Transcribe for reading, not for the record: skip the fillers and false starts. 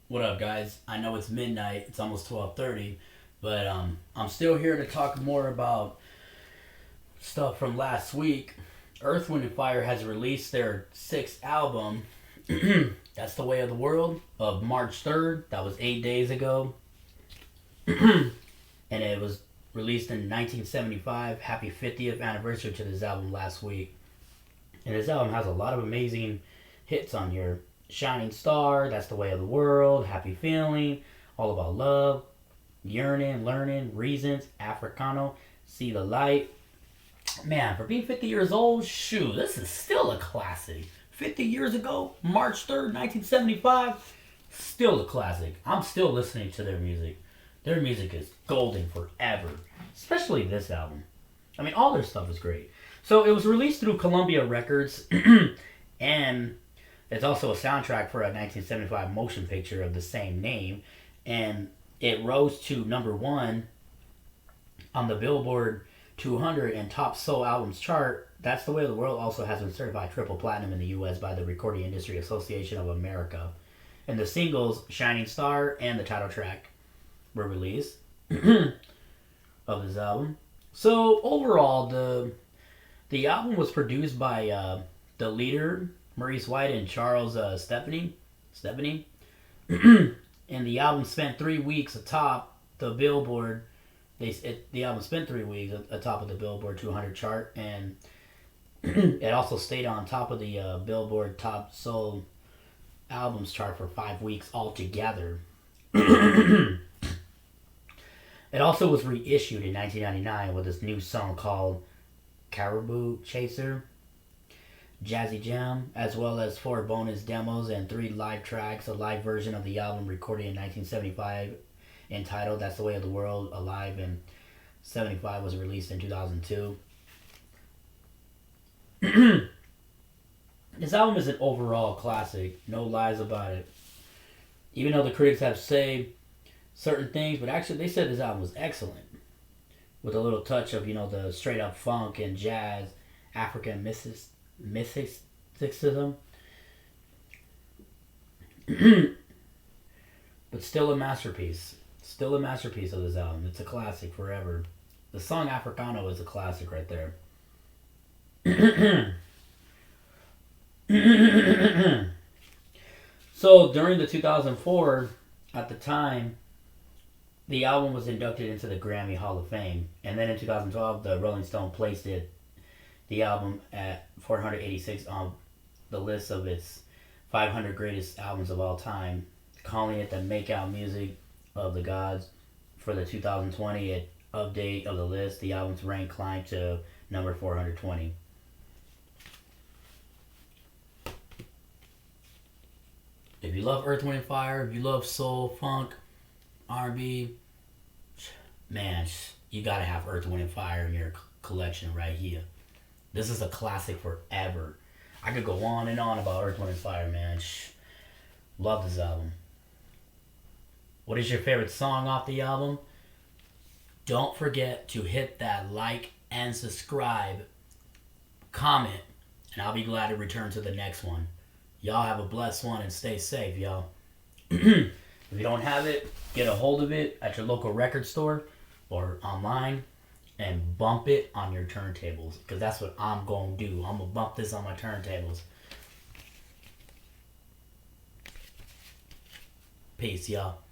What up, guys? I know it's midnight. It's almost 12:30, but I'm still here to talk more about stuff from last week. Earth, Wind, and Fire has released their sixth album. That's the Way of the World of March 3rd. That was 8 days ago, and it was released in 1975. Happy 50th anniversary to this album last week. And this album has a lot of amazing hits on here. Shining Star, That's the Way of the World, Happy Feeling, All About Love, Yearnin Learnin, Reasons, Africano, See the Light. Man, for being 50 years old, shoot, this is still a classic. 50 years ago, March 3rd, 1975, still a classic. I'm still listening to their music. Their music is golden forever, especially this album. I mean, all their stuff is great. So it was released through Columbia Records, and it's also a soundtrack for a 1975 motion picture of the same name, and it rose to number one on the Billboard 200 and Top Soul Albums chart. That's the Way of the World also has been certified triple platinum in the U.S. by the Recording Industry Association of America. And the singles Shining Star and the title track were released of this album. So overall, the album was produced by the leader Maurice and Charles Stepney. And the album spent 3 weeks atop the Billboard. The album spent 3 weeks atop of the Billboard 200 chart, and it also stayed on top of the Billboard Top Soul Albums chart for 5 weeks altogether. It also was reissued in 1999 with this new song called Caribou Chaser, Jazzy Jam, as well as 4 bonus demos and 3 live tracks. A live version of the album recorded in 1975 entitled That's the Way of the World Alive in 75 was released in 2002. This album is an overall classic, no lies about it. Even though the critics have said certain things, but actually they said this album was excellent, with a little touch of, the straight up funk and jazz, African mysticism. But still a masterpiece. Still a masterpiece of this album. It's a classic forever. The song Africano is a classic right there. So during the 2004, at the time, the album was inducted into the Grammy Hall of Fame. And then in 2012, the Rolling Stone placed the album at 486 on the list of its 500 greatest albums of all time, calling it the Makeout Music of the Gods. For the 2020 update of the list, the album's rank climbed to number 420. If you love Earth, Wind, and Fire, if you love soul, funk, R&B, man, you gotta have Earth, Wind, and Fire in your collection right here. This is a classic forever. I could go on and on about Earth, Wind, and Fire, man. Love this album. What is your favorite song off the album? Don't forget to hit that like and subscribe, comment, and I'll be glad to return to the next one. Y'all have a blessed one and stay safe, y'all. If you don't have it, get a hold of it at your local record store or online and bump it on your turntables, because that's what I'm going to do. I'm going to bump this on my turntables. Peace, y'all.